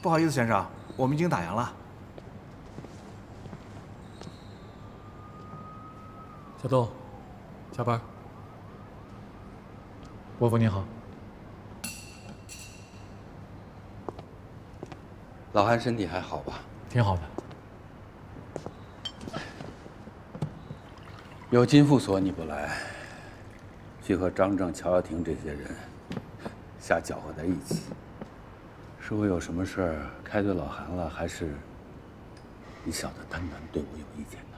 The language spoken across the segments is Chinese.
不好意思，先生，我们已经打烊了。小豆，下班。伯父您好。老韩身体还好吧？挺好的。有金副所你不来，去和张正、乔耀庭这些人瞎搅和在一起，是我有什么事儿开罪老韩了，还是你小子单单对我有意见呢？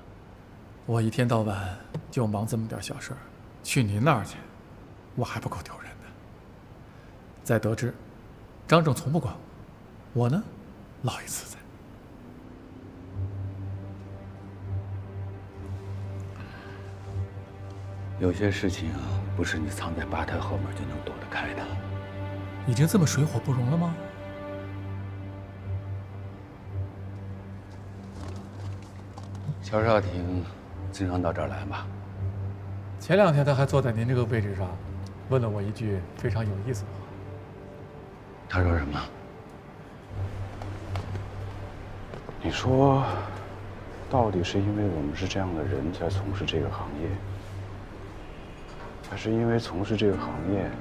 我一天到晚就忙这么点小事儿，去您那儿去，我还不够丢人的。再得知，张正从不管我呢，老一次在。有些事情啊，不是你藏在吧台后面就能躲得开的。已经这么水火不容了吗？乔少廷经常到这儿来吧？前2天他还坐在您这个位置上，问了我一句非常有意思的话。他说什么？你说，到底是因为我们是这样的人才从事这个行业，还是因为从事这个行业，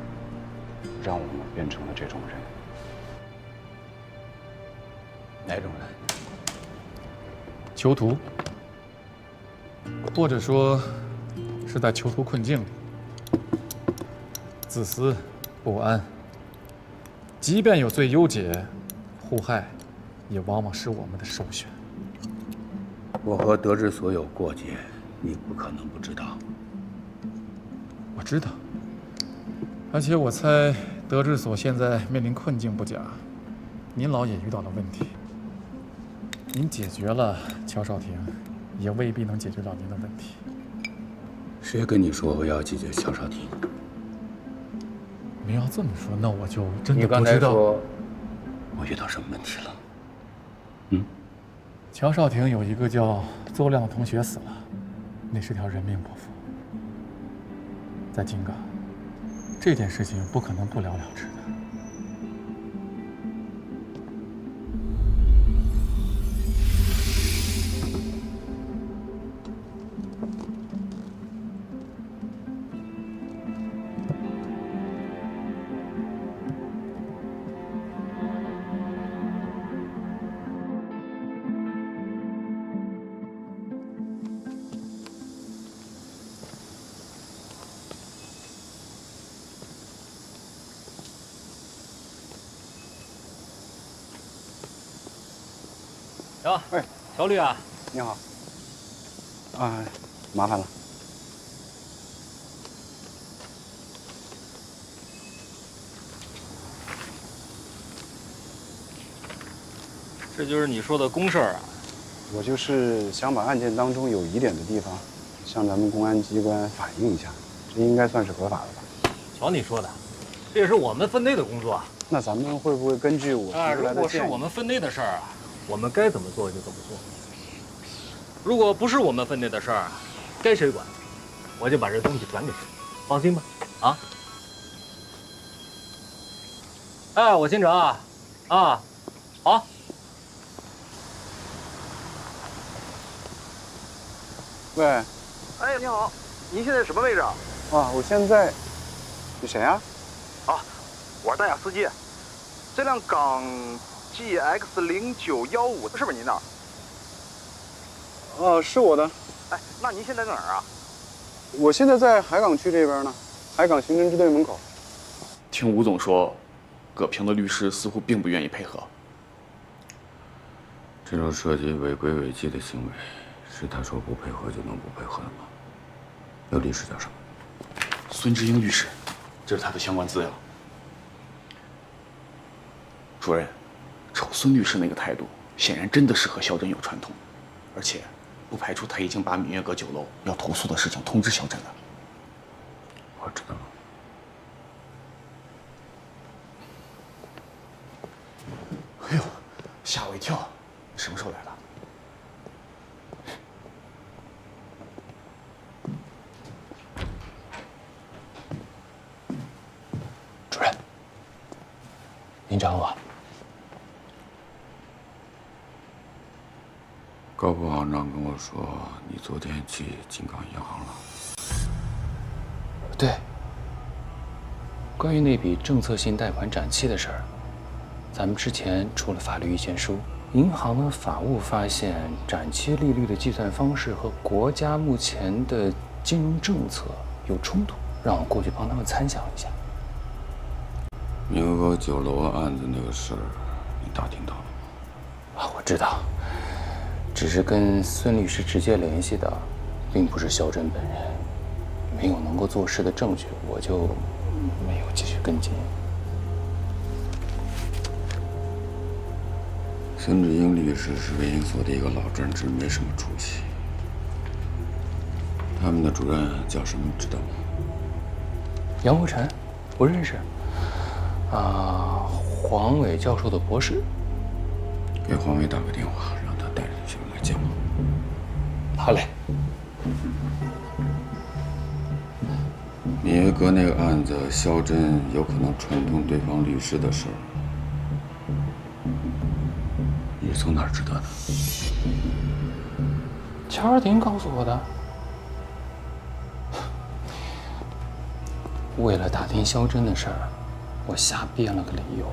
让我们变成了这种人？哪种人？囚徒，或者说是在囚徒困境里，自私、不安。即便有罪忧解，互害也往往是我们的首选。我和德智所有过节，你不可能不知道。我知道，而且我猜德智所现在面临困境不假，您老也遇到了问题。您解决了乔少廷，也未必能解决到您的问题。谁跟你说我要解决乔少廷？您要这么说，那我就真的你刚不知道。才说，我遇到什么问题了？乔少廷有一个叫邹亮的同学死了，那是条人命伯父。在金港，这件事情不可能不了了之的。哟，哎，乔律啊，你好。啊，麻烦了。这就是你说的公事儿啊？我就是想把案件当中有疑点的地方，向咱们公安机关反映一下，这应该算是合法的吧？瞧你说的，这也是我们分内的工作。那咱们会不会根据我提出来的建议？如果是我们分内的事儿啊，我们该怎么做就怎么做。如果不是我们分内的事儿，该谁管，我就把这东西转给谁，放心吧。啊？哎，我新成啊，好。喂，哎，你好，您现在什么位置啊？啊，我现在，你谁啊？啊，我是大雅司机。这辆港 GX0915是不是您的？哦，是我的。哎，那您现在在哪儿啊？我现在在海港区这边呢，海港刑侦支队门口。听吴总说，葛平的律师似乎并不愿意配合。这种涉及违规违纪的行为，是他说不配合就能不配合的吗？那律师叫什么？孙志英律师，这是他的相关资料。主任，瞅孙律师那个态度，显然真的是和肖震有串通，而且不排除他已经把闽悦阁酒楼要投诉的事情通知肖震了。我知道了。哎呦，吓我一跳！你什么时候来的？主任，您找我。高副行长跟我说，你昨天去金港银行了。对，关于那笔政策性贷款展期的事儿，咱们之前出了法律意见书，银行的法务发现展期利率的计算方式和国家目前的金融政策有冲突，让我过去帮他们参详一下。明和酒楼案子那个事儿，你打听到了吗？啊，我知道，只是跟孙律师直接联系的，并不是肖真本人，没有能够做事的证据，我就没有继续跟进。孙志英律师是魏英所的一个老专职，没什么出息。他们的主任叫什么，你知道吗？杨国辰，我认识。黄伟教授的博士。给黄伟打个电话，让他带着学生来见我。好嘞。米约格那个案子，肖真有可能串通对方律师的事儿，你是从哪儿知道的？乔尔廷告诉我的。为了打听肖真的事儿，我瞎编了个理由，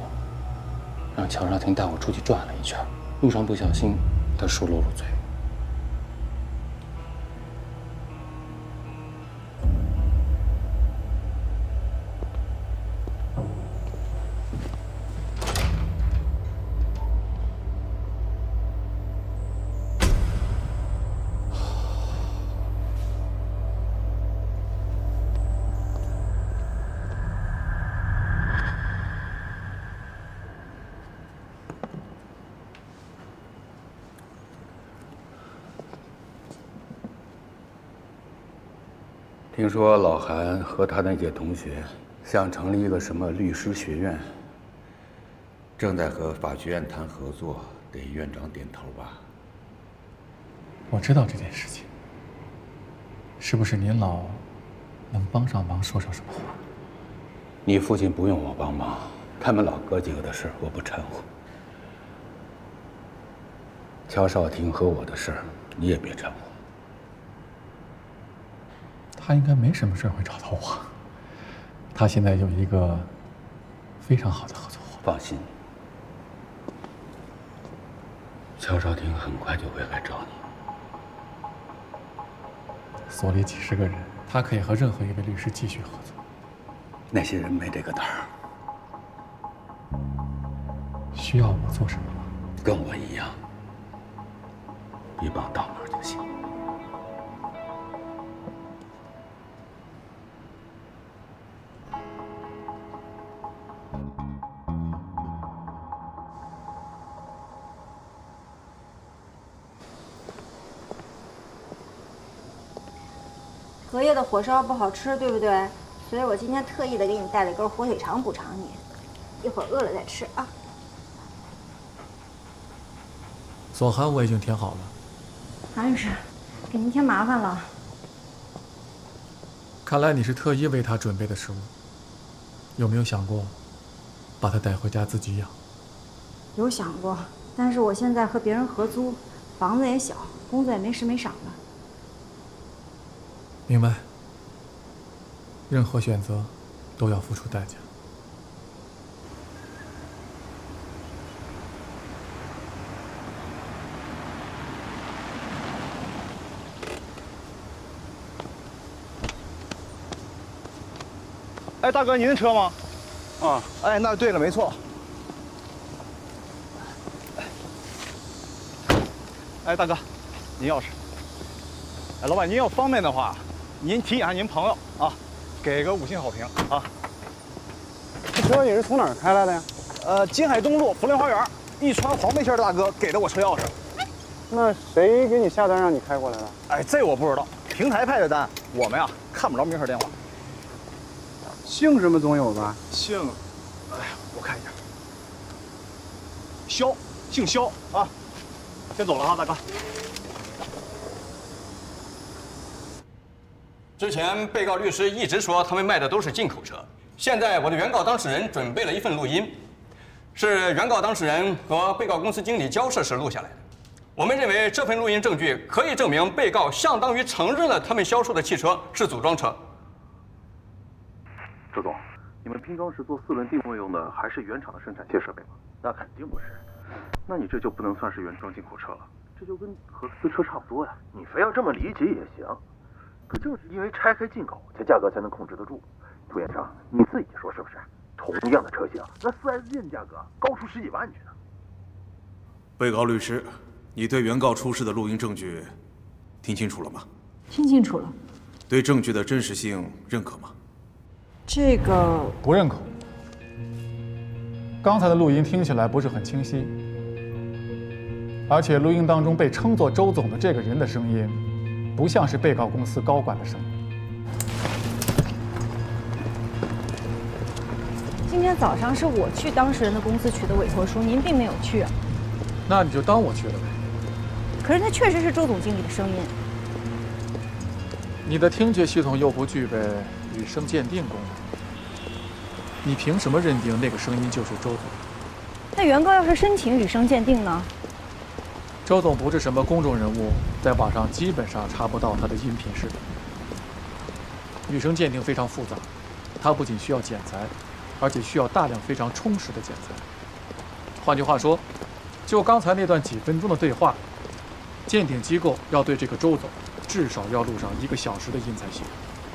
让乔少廷带我出去转了一圈，路上不小心，他说漏了嘴。听说老韩和他那届同学想成立一个什么律师学院，正在和法学院谈合作，得院长点头吧？我知道这件事情，是不是您老能帮上忙，说什么话？你父亲不用我帮忙，他们老哥几个的事我不掺和。乔少廷和我的事儿你也别掺和。他应该没什么事会找到我。他现在有一个非常好的合作伙伴。放心，乔少廷很快就会来找你。所里几十个人，他可以和任何一位律师继续合作。那些人没这个胆儿。需要我做什么吗？跟我一样，一帮倒忙就行。隔夜的火烧不好吃，对不对？所以我今天特意的给你带了一根火腿肠补偿你，一会儿饿了再吃啊。左涵我已经填好了。韩律师，给您添麻烦了。看来你是特意为他准备的食物，有没有想过把他带回家自己养？有想过，但是我现在和别人合租，房子也小，工作也没时没晌的。明白。任何选择都要付出代价。哎，大哥，您的车吗？啊，哎，那对了，没错。哎，大哥，您钥匙。哎，老板，您要方便的话，您提醒下您朋友啊，给个5星好评啊。这车你是从哪儿开来的呀？金海东路福林花园，一穿黄背心的大哥给的我车钥匙。那谁给你下单让你开过来的？哎，这我不知道，平台派的单，我们呀看不着名和电话。姓什么总有吧？姓，哎呀，我看一下，肖，姓肖啊。先走了哈，大哥。之前被告律师一直说他们卖的都是进口车，现在我的原告当事人准备了一份录音，是原告当事人和被告公司经理交涉时录下来的。我们认为这份录音证据可以证明被告相当于承认了他们销售的汽车是组装车。周总，你们拼装是做4轮定位用的，还是原厂的生产线设备吗？那肯定不是。那你这就不能算是原装进口车了，这就跟合资车差不多呀。你非要这么理解也行，可正是因为拆开进口，这价格才能控制得住。涂先生，你自己说是不是？同样的车型，那4S 店价格高出10几万去呢。被告律师，你对原告出示的录音证据听清楚了吗？听清楚了。对证据的真实性认可吗？这个不认可。刚才的录音听起来不是很清晰，而且录音当中被称作周总的这个人的声音，不像是被告公司高管的声音。今天早上是我去当事人的公司取的委托书，您并没有去啊。那你就当我去了呗。可是那确实是周总经理的声音。你的听觉系统又不具备语声鉴定功能。你凭什么认定那个声音就是周总？那原告要是申请语声鉴定呢？周总不是什么公众人物，在网上基本上查不到他的音频视频。语声鉴定非常复杂，它不仅需要剪裁，而且需要大量非常充实的剪裁。换句话说，就刚才那段几分钟的对话，鉴定机构要对这个周总至少要录上1个小时的音才行。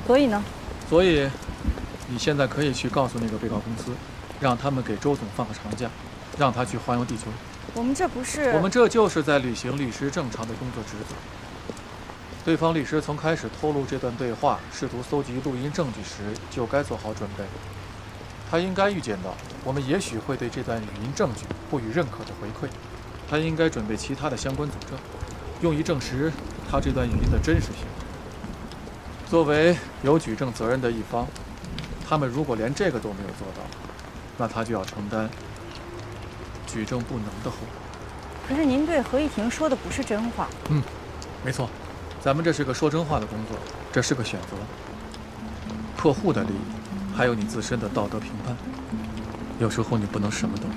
所以呢？所以。你现在可以去告诉那个被告公司，让他们给周总放个长假，让他去环游地球。我们这不是……我们这就是在履行律师正常的工作职责。对方律师从开始透露这段对话，试图搜集录音证据时，就该做好准备。他应该预见到我们也许会对这段语音证据不予认可的回馈，他应该准备其他的相关佐证，用以证实他这段语音的真实性。作为有举证责任的一方，他们如果连这个都没有做到，那他就要承担举证不能的后果。可是您对合议庭说的不是真话。没错，咱们这是个说真话的工作，这是个选择。客户的利益，还有你自身的道德评判，有时候你不能什么都要。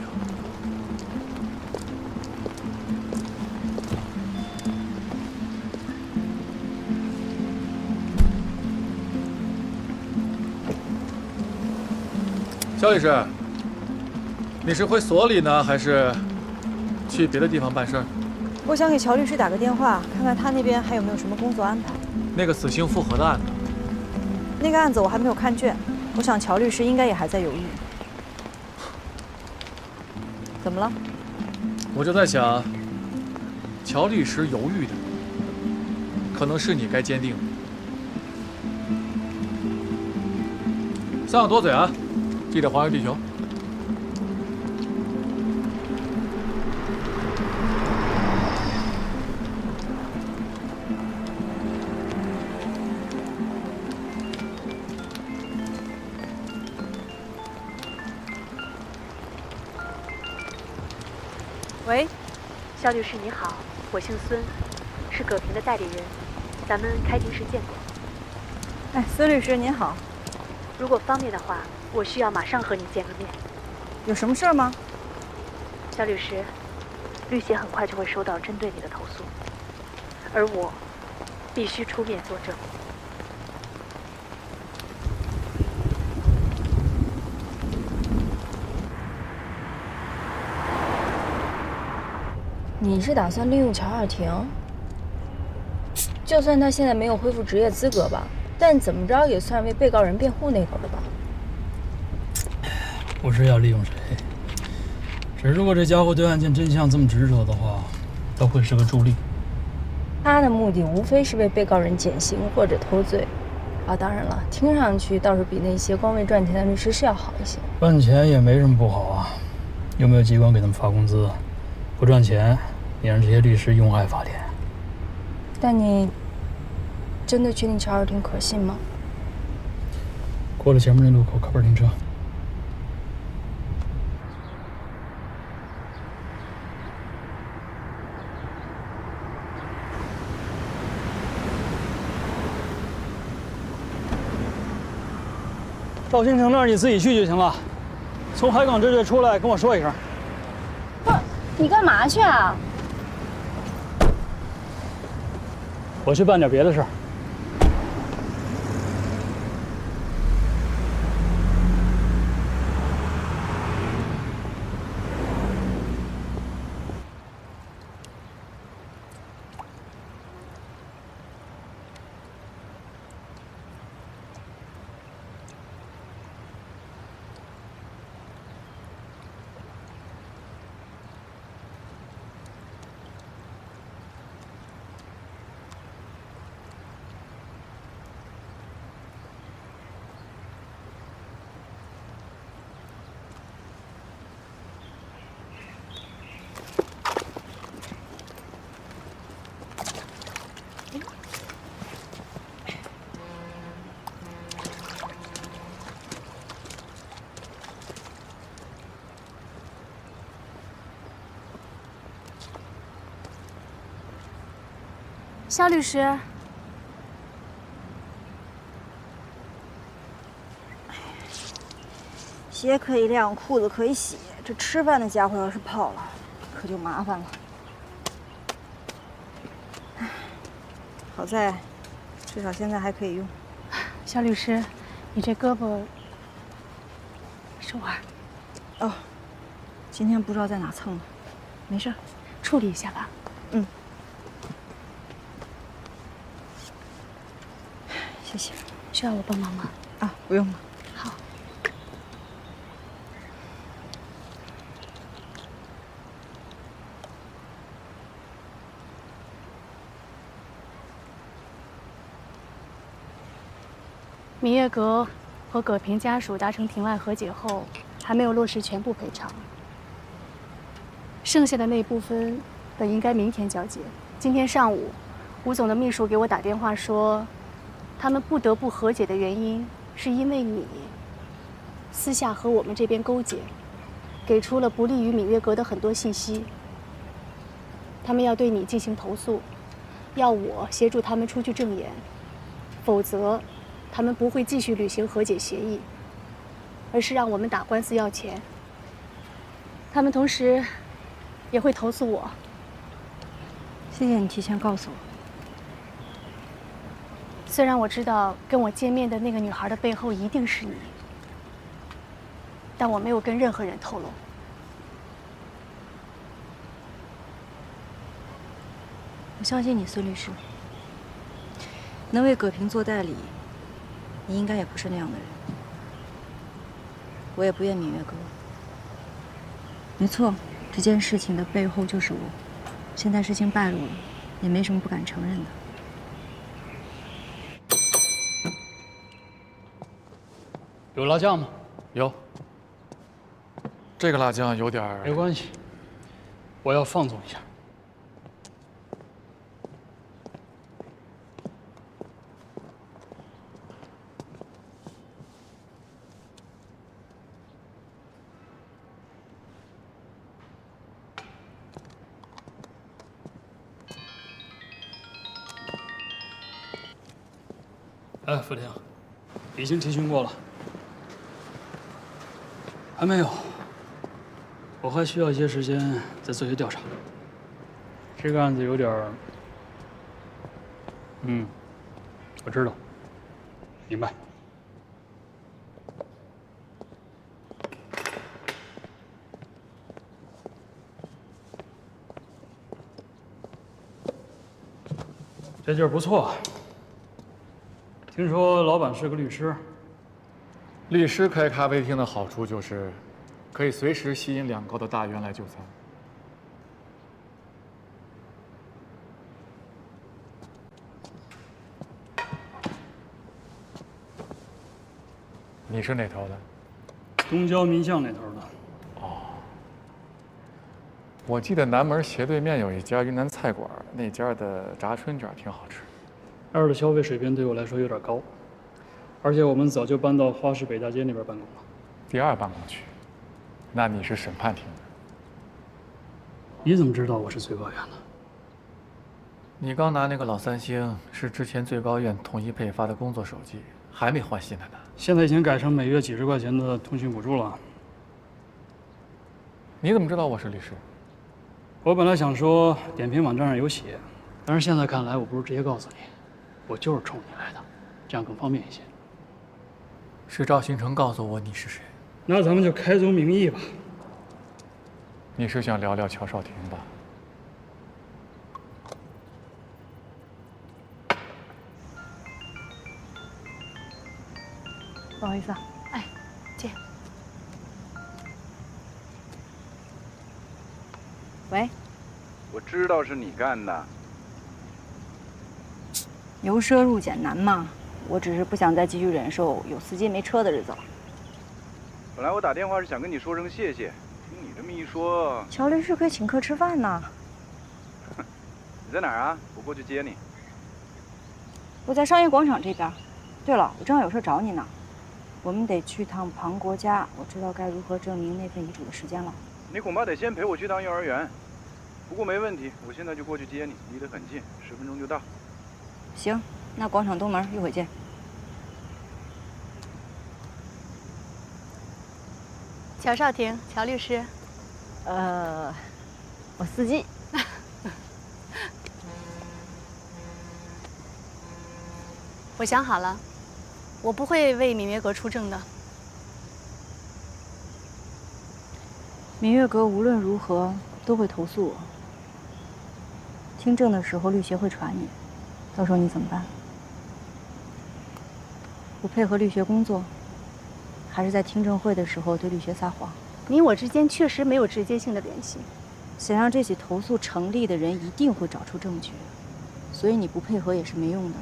肖律师，你是回所里呢，还是去别的地方办事儿？我想给乔律师打个电话，看看他那边还有没有什么工作安排。那个死性复核的案子，那个案子我还没有看卷，我想乔律师应该也还在犹豫。怎么了？我就在想，乔律师犹豫的，可能是你该坚定的。三想多嘴啊！记得环游地球。喂，肖律师你好，我姓孙，是葛平的代理人，咱们开庭时见过。哎，孙律师您好，如果方便的话，我需要马上和你见个面。有什么事儿吗？肖律师，律协很快就会收到针对你的投诉，而我必须出面作证。你是打算利用乔二婷？就算他现在没有恢复职业资格吧，但怎么着也算为被告人辩护那头的吧？不是要利用谁，只如果这家伙对案件真相这么执着的话，他会是个助力。他的目的无非是为被告人减刑或者脱罪。啊，当然了，听上去倒是比那些光为赚钱的律师是要好一些。赚钱也没什么不好啊，有没有机关给他们发工资？不赚钱，也让这些律师用爱发电。但你真的确定乔二婷可信吗？过了前面那路口，靠边停车。赵新城那儿你自己去就行了，从海港这出来跟我说一声。不是，你干嘛去啊？我去办点别的事儿。肖律师，鞋可以晾，裤子可以洗，这吃饭的家伙要是跑了，可就麻烦了。唉，好在至少现在还可以用。肖律师，你这胳膊手腕……哦，今天不知道在哪蹭的，没事，处理一下吧。嗯。 谢谢，需要我帮忙吗？啊，不用了。好。芈月阁和葛平家属达成庭外和解后，还没有落实全部赔偿，剩下的那部分本应该明天交接。今天上午，吴总的秘书给我打电话说。 他们不得不和解的原因，是因为你私下和我们这边勾结，给出了不利于芈月阁的很多信息。他们要对你进行投诉，要我协助他们出具证言，否则他们不会继续履行和解协议，而是让我们打官司要钱。他们同时也会投诉我。谢谢你提前告诉我。 虽然我知道跟我见面的那个女孩的背后一定是你，但我没有跟任何人透露。我相信你，孙律师。能为葛平做代理，你应该也不是那样的人。我也不怨芈月阁。没错，这件事情的背后就是我。现在事情败露了，也没什么不敢承认的。 有辣酱吗？有。这个辣酱有点……没关系，我要放纵一下。哎，傅婷，已经提讯过了。 还没有，我还需要一些时间再做些调查。这个案子有点儿……我知道，明白。这地儿不错，听说老板是个律师。 律师开咖啡厅的好处就是，可以随时吸引两高的大员来就餐。你是哪头的？东郊民巷那头的。哦。我记得南门斜对面有一家云南菜馆，那家的炸春卷挺好吃。那儿的消费水平对我来说有点高。 而且我们早就搬到花市北大街那边办公了。第二办公区，那你是审判庭的。你怎么知道我是最高院的？你刚拿那个老三星，是之前最高院统一配发的工作手机，还没换新的呢。现在已经改成每月几十块钱的通讯补助了。你怎么知道我是律师？我本来想说点评网站上有写，但是现在看来，我不如直接告诉你，我就是冲你来的，这样更方便一些。是赵新成告诉我你是谁。那咱们就开宗明义吧。你是想聊聊乔少廷吧？不好意思啊。哎，姐。喂。我知道是你干的。由奢入俭难嘛，我只是不想再继续忍受有司机没车的日子了。本来我打电话是想跟你说声谢谢，听你这么一说，乔律师可以请客吃饭呢。你在哪儿啊？我过去接你。我在商业广场这边。对了，我正好有事找你呢。我们得去趟庞国家，我知道该如何证明那份遗嘱的时间了。你恐怕得先陪我去趟幼儿园，不过没问题，我现在就过去接你，离得很近，10分钟就到。行，那广场东门一会见。乔少廷，乔律师。我司机。我想好了，我不会为闵月阁出证的。闵月阁无论如何都会投诉我。听证的时候，律协会传你。到时候你怎么办？不配合律学工作，还是在听证会的时候对律学撒谎？你我之间确实没有直接性的联系。想让这起投诉成立的人一定会找出证据，所以你不配合也是没用的。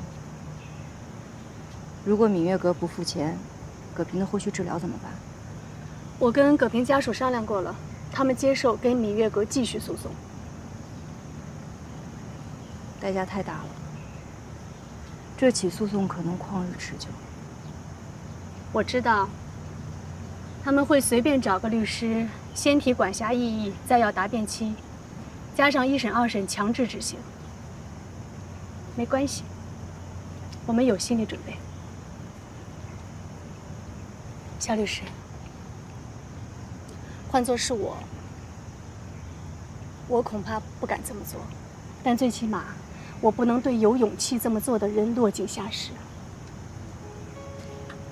如果闵月阁不付钱，葛平的后续治疗怎么办？我跟葛平家属商量过了，他们接受跟闵月阁继续诉讼。代价太大了。这起诉讼可能旷日持久。我知道，他们会随便找个律师，先提管辖异议，再要答辩期，加上1审2审强制执行。没关系，我们有心理准备。肖律师，换作是我恐怕不敢这么做，但最起码，我不能对有勇气这么做的人落井下石。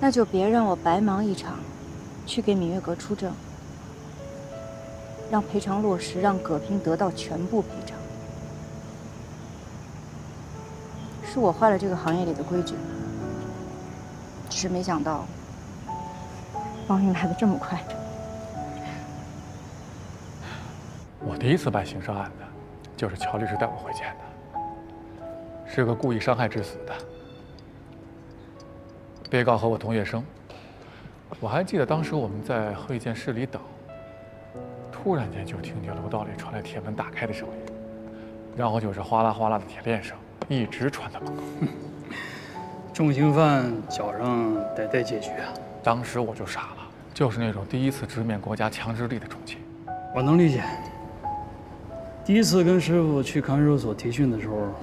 那就别让我白忙一场，去给闵月阁出证，让赔偿落实，让葛平得到全部赔偿。是我坏了这个行业里的规矩，只是没想到报应来得这么快。我第一次办刑事案子，就是乔律师带我会见的。是个故意伤害致死的。被告和我同月生，我还记得当时我们在会见室里等，突然间就听见楼道里传来铁门打开的声音，然后就是哗啦哗啦的铁链声，一直传到门口。重刑犯脚上得戴戒具啊！当时我就傻了，就是那种第一次直面国家强制力的重刑。我能理解。第一次跟师傅去看守所提讯的时候，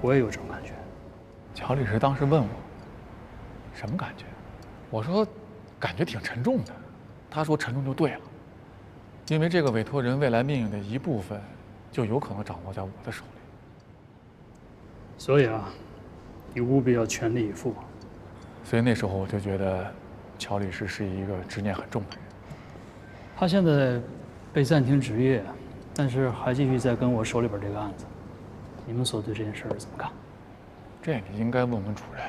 我也有这种感觉。乔律师当时问我，什么感觉？我说，感觉挺沉重的。他说沉重就对了，因为这个委托人未来命运的一部分，就有可能掌握在我的手里。所以啊，你务必要全力以赴。所以那时候我就觉得，乔律师是一个执念很重的人。他现在被暂停执业，但是还继续在跟我手里边这个案子。你们所对这件事怎么看？这你应该问问主任。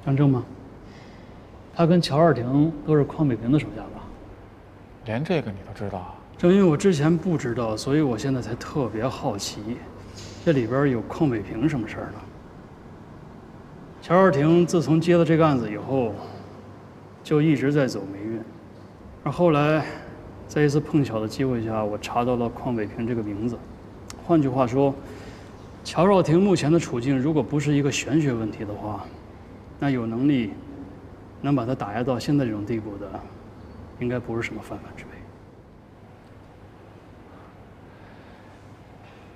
张正吗？他跟乔二婷都是邝北平的手下吧？连这个你都知道？正因为我之前不知道，所以我现在才特别好奇，这里边有邝北平什么事儿呢？乔二婷自从接了这个案子以后，就一直在走霉运，而后来，在一次碰巧的机会下，我查到了邝北平这个名字。换句话说，乔少廷目前的处境，如果不是一个玄学问题的话，那有能力能把他打压到现在这种地步的，应该不是什么泛泛之辈。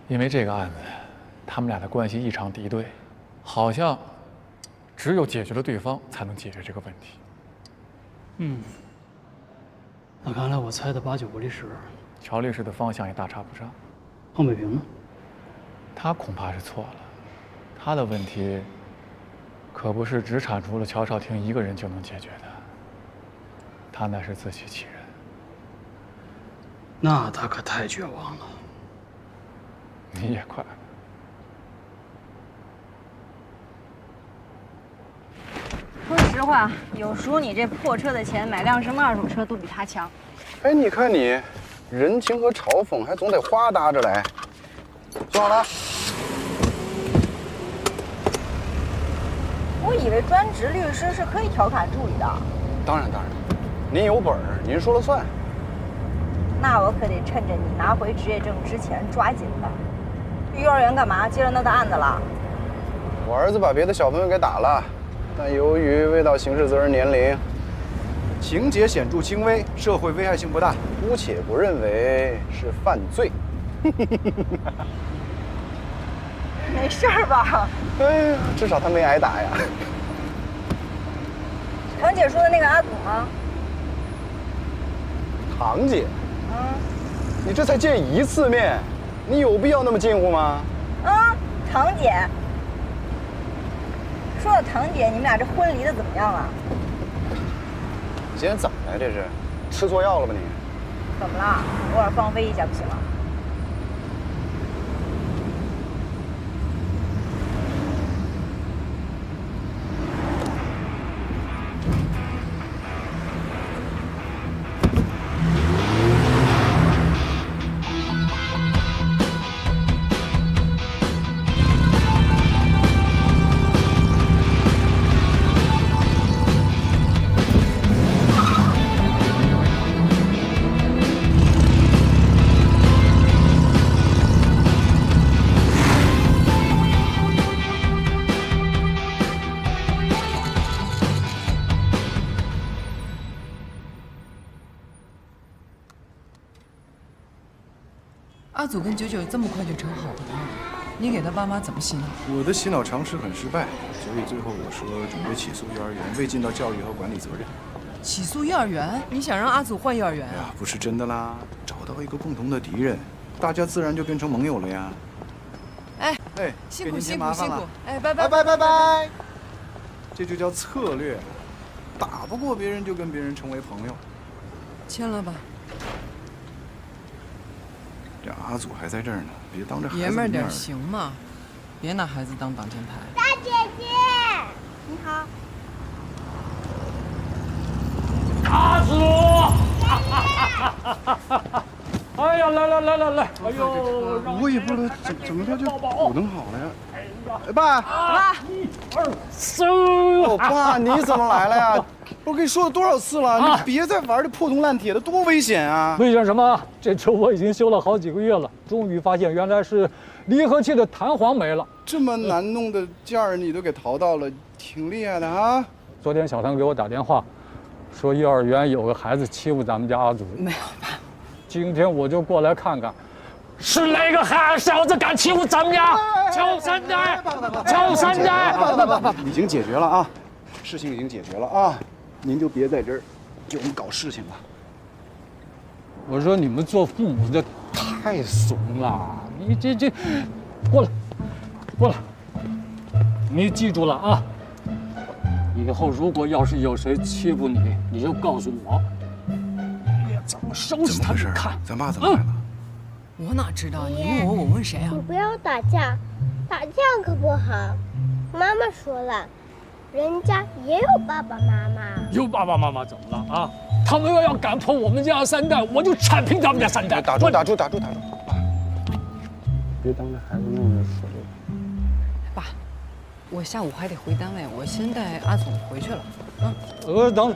因为这个案子，他们俩的关系异常敌对，好像只有解决了对方，才能解决这个问题。那看来我猜的8、9不离10。乔律师的方向也大差不差。邝北平呢？他恐怕是错了。他的问题可不是只铲除了乔少廷一个人就能解决的，他那是自欺欺人。那他可太绝望了。你也快了。说实话，有数你这破车的钱，买辆什么二手车都比他强。哎，你看你，人情和嘲讽还总得花搭着来。做好了。我以为专职律师是可以调侃助理的。当然，您有本事，您说了算。那我可得趁着你拿回执业证之前抓紧了。去幼儿园干嘛？接着那个案子了？我儿子把别的小朋友给打了，但由于未到刑事责任年龄，情节显著轻微，社会危害性不大，姑且不认为是犯罪。没事儿吧？哎呀，至少他没挨打呀。堂姐说的那个阿祖吗？堂姐，你这才见一次面，你有必要那么近乎吗？堂姐。说到堂姐，你们俩这婚离的怎么样了？你今天怎么了？这是吃错药了吧你？怎么了？偶尔放飞一下不行吗？阿祖跟九九这么快就成好朋友了，你给他爸妈怎么洗脑？我的洗脑尝试很失败，所以最后我说准备起诉幼儿园，未尽到教育和管理责任。起诉幼儿园？你想让阿祖换幼儿园？哎呀，不是真的啦，找到一个共同的敌人，大家自然就变成盟友了呀。哎，辛苦辛苦辛苦！哎，拜拜拜拜拜拜！这就叫策略，打不过别人就跟别人成为朋友。签了吧。这阿祖还在这儿呢，别当着孩子爷们儿点面行吗？别拿孩子当挡箭牌。大姐姐，你好。阿祖！哎呀，来！哎呦，我也不知道怎么他就补能好了呀？爸，哦，爸，你怎么来了呀？我跟你说了多少次了，你别再玩这破铜烂铁的，多危险啊！危险什么？这车我已经修了好几个月了，终于发现原来是离合器的弹簧没了。这么难弄的件儿你都给淘到了，挺厉害的啊！昨天小唐给我打电话，说幼儿园有个孩子欺负咱们家阿祖。没有吧？今天我就过来看看，是哪个憨小子敢欺负咱们家乔三代？乔三代！已经解决了啊，事情已经解决了啊，您就别在这儿给我们搞事情了。我说你们做父母的太怂了，你这，过来，你记住了啊！以后如果要是有谁欺负你，你就告诉我，别怎么收拾他们看。咱爸怎么来了？我哪知道？你问我，我问谁啊？你不要打架，打架可不好。妈妈说了，人家也有爸爸妈妈。有爸爸妈妈怎么了啊？他们要敢碰我们家三代，我就铲平他们家三代。打住！别当着孩子面说这个。爸，我下午还得回单位，我先带阿祖回去了。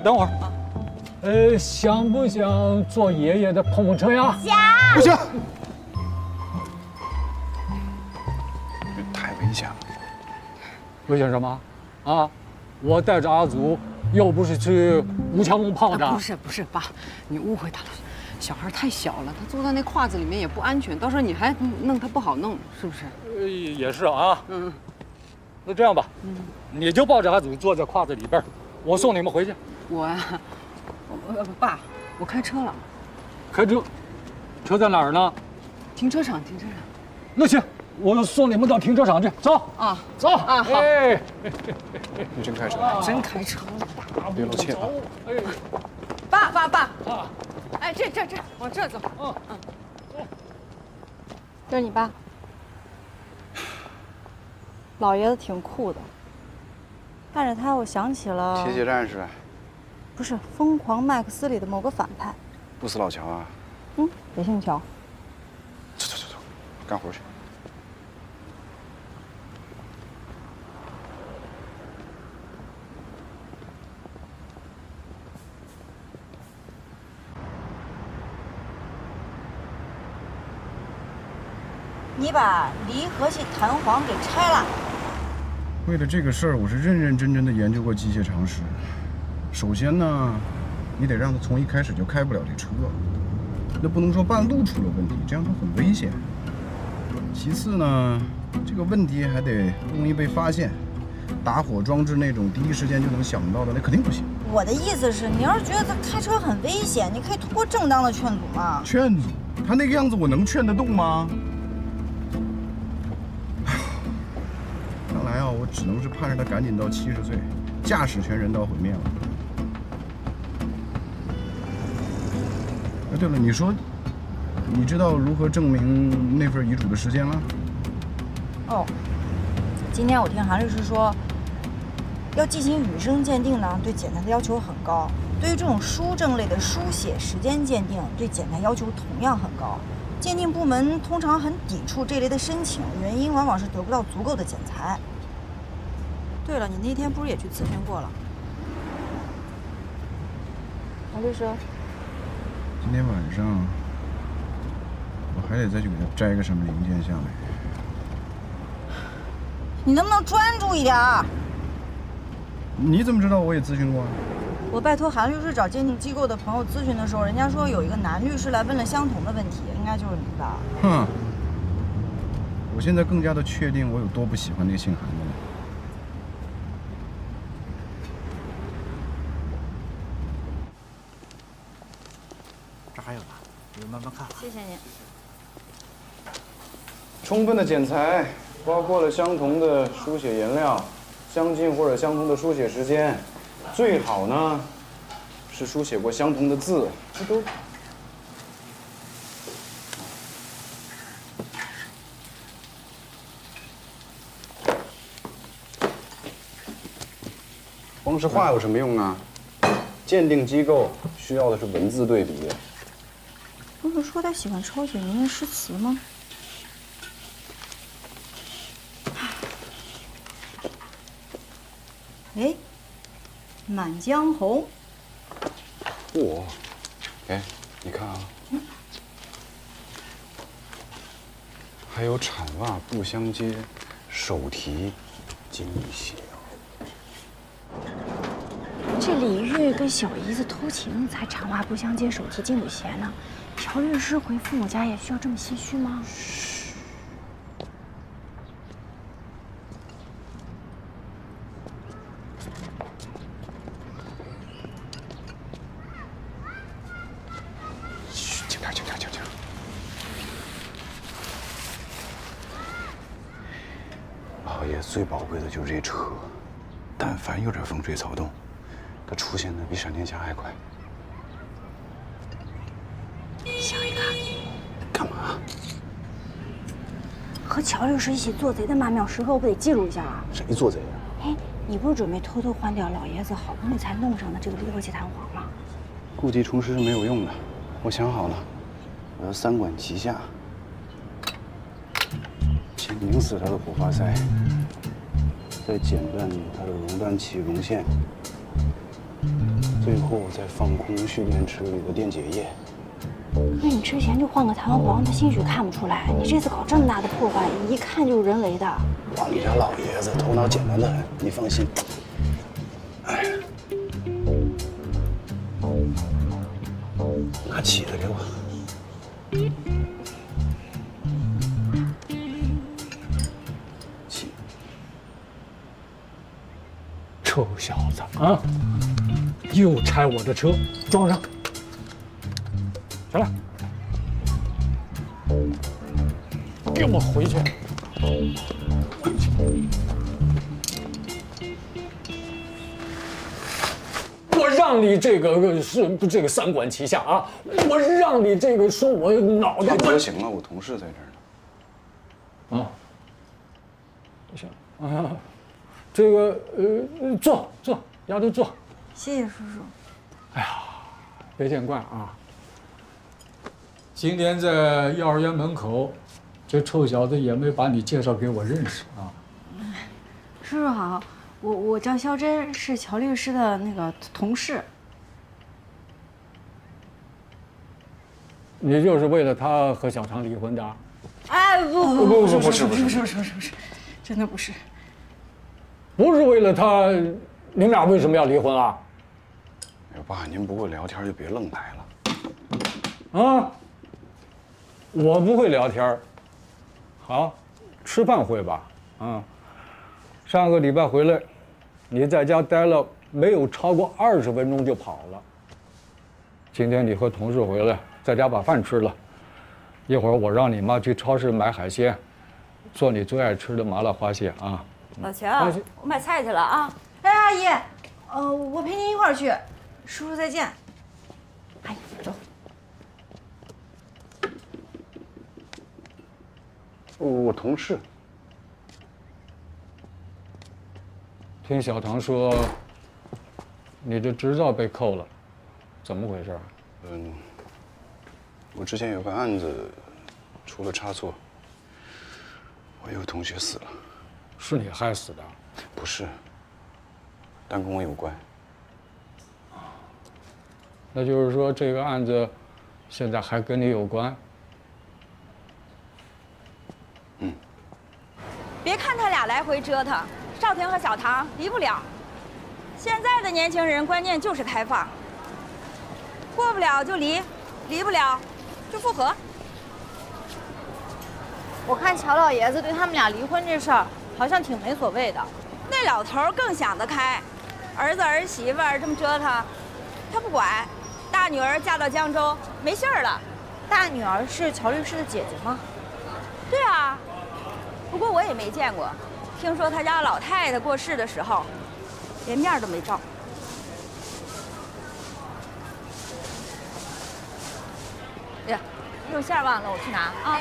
等会儿，想不想坐爷爷的碰碰车呀？想。不行，这太危险了。危险什么？啊，我带着阿祖，又不是去吴强龙炮的。不是，爸，你误会他了。小孩太小了，他坐在那胯子里面也不安全，到时候你还弄他不好弄，是不是？也是啊。那这样吧，你就抱着阿祖坐在胯子里边，我送你们回去。我呀，爸，我开车了。开车？车在哪儿呢？停车场。那行，我送你们到停车场去。走啊，走啊，好。哎，你真开车？真开车。别露怯啊！爸，哎，这，往这走。这是你爸。老爷子挺酷的，看着他，我想起了铁血战士，不是《疯狂麦克斯》里的某个反派，不死老乔啊！也姓乔。走，干活去。你把离合器弹簧给拆了。为了这个事儿，我是认认真真的研究过机械常识。首先呢，你得让它从一开始就开不了这车，那不能说半路出了问题，这样它很危险。其次呢，这个问题还得不容易被发现，打火装置那种第一时间就能想到的，那肯定不行。我的意思是，你要是觉得他开车很危险，你可以通过正当的劝阻嘛。劝阻？他那个样子，我能劝得动吗？看来啊，我只能是盼着他赶紧到70岁，驾驶权人道毁灭了。哎，对了，你说，你知道如何证明那份遗嘱的时间了？哦，今天我听韩律师说，要进行语声鉴定呢，对检材的要求很高。对于这种书证类的书写时间鉴定，对检材要求同样很高。鉴定部门通常很抵触这类的申请，原因往往是得不到足够的检材。对了，你那天不是也去咨询过了？韩律师，今天晚上我还得再去给他摘个什么零件下来。你能不能专注一点儿？你怎么知道我也咨询过啊？我拜托韩律师找鉴定机构的朋友咨询的时候，人家说有一个男律师来问了相同的问题，应该就是你吧？哼！我现在更加的确定我有多不喜欢那个姓韩的了。这还有呢，你们慢慢看。谢谢您。充分的检材包括了相同的书写颜料、相近或者相同的书写时间，最好呢是书写过相同的字，这都。光是画有什么用啊？鉴定机构需要的是文字对比。不是说他喜欢抄写名人诗词吗？哎，《满江红》。嚯！哎，你看啊，还有铲袜不相接，手提金玉鞋。这李煜跟小姨子偷情才铲袜不相接，手提金缕鞋呢。乔律师回父母家也需要这么心虚吗？嘘，轻点，轻点，轻点。老爷最宝贵的就是这车，但凡有点风吹草动，它出现的比闪电侠还快。小一个，干嘛？和乔律师一起做贼的曼妙时刻，我不得记录一下啊？谁做贼呀？哎，你不是准备偷偷换掉老爷子好不容易才弄上的这个离合器弹簧吗？故技重施是没有用的，我想好了，我要三管齐下，先拧死他的火花塞，再剪断他的熔断器熔线，最后再放空蓄电池里的电解液。那你之前就换个弹簧，他兴许看不出来。你这次搞这么大的破坏，一看就是人为的。王你家老爷子头脑简单的很，你放心。哎，拿起子给我。起。臭小子啊！又拆我的车，装上。起来，给我回去！我让你这个三管齐下啊！我让你这个说我脑袋。就行了，我同事在这儿呢。啊，不行啊，这个坐，丫头坐。谢谢叔叔。哎呀，别见怪啊。今天在幼儿园门口，这臭小子也没把你介绍给我认识啊。叔叔好，我叫肖真，是乔律师的那个同事。你就是为了他和小常离婚的？哎，不是，真的不是。不是为了他，你们俩为什么要离婚啊？哎呦，爸，您不会聊天就别愣来了。啊，我不会聊天。好，吃饭会吧？啊，上个礼拜回来，你在家待了没有超过20分钟就跑了。今天你和同事回来，在家把饭吃了。一会儿我让你妈去超市买海鲜，做你最爱吃的麻辣花蟹啊。老乔，我买菜去了啊。哎，阿姨，我陪您一块儿去。叔叔再见。阿姨，走。我同事。听小唐说，你的执照被扣了，怎么回事？我之前有个案子出了差错，我有个同学死了。是你害死的？不是，但跟我有关。那就是说这个案子现在还跟你有关？别看他俩来回折腾，少廷和小唐离不了。现在的年轻人观念就是开放，过不了就离，离不了就复合。我看乔老爷子对他们俩离婚这事儿好像挺没所谓的。那老头更想得开，儿子儿媳妇儿这么折腾，他不管。大女儿嫁到江州没信儿了。大女儿是乔律师的姐姐吗？对啊。不过我也没见过，听说他家老太太过世的时候，连面都没照。呀，肉馅忘了，我去拿啊。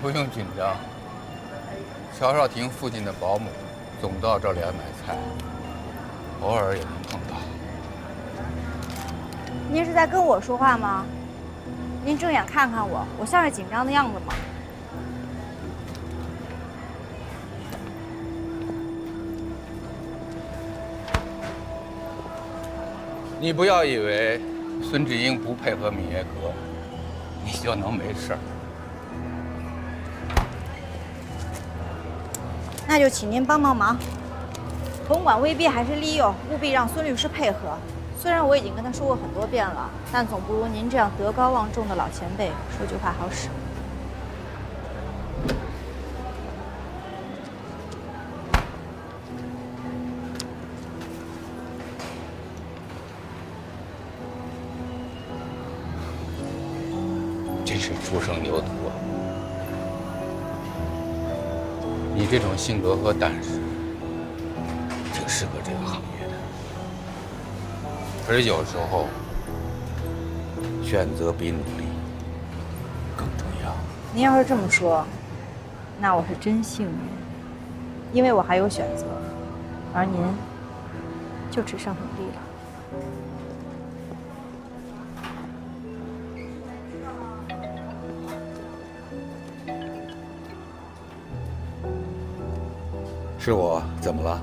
不用紧张。乔少廷附近的保姆总到这里来买菜，偶尔也能碰到。您是在跟我说话吗？您正眼看看我，我像是紧张的样子吗？你不要以为孙志英不配合米耶格，你就能没事儿。那就请您帮帮忙，甭管威逼还是利诱，务必让孙律师配合。虽然我已经跟他说过很多遍了，但总不如您这样德高望重的老前辈说句话好使。真是初生牛犊啊！你这种性格和胆识，挺适合这个行业的。可是有时候，选择比努力更重要。您要是这么说，那我是真幸运，因为我还有选择，而您就只剩努力了。是我，怎么了？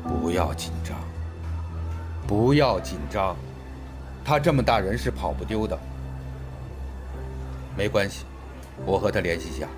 不要紧张，不要紧张，他这么大人是跑不丢的。没关系，我和他联系一下。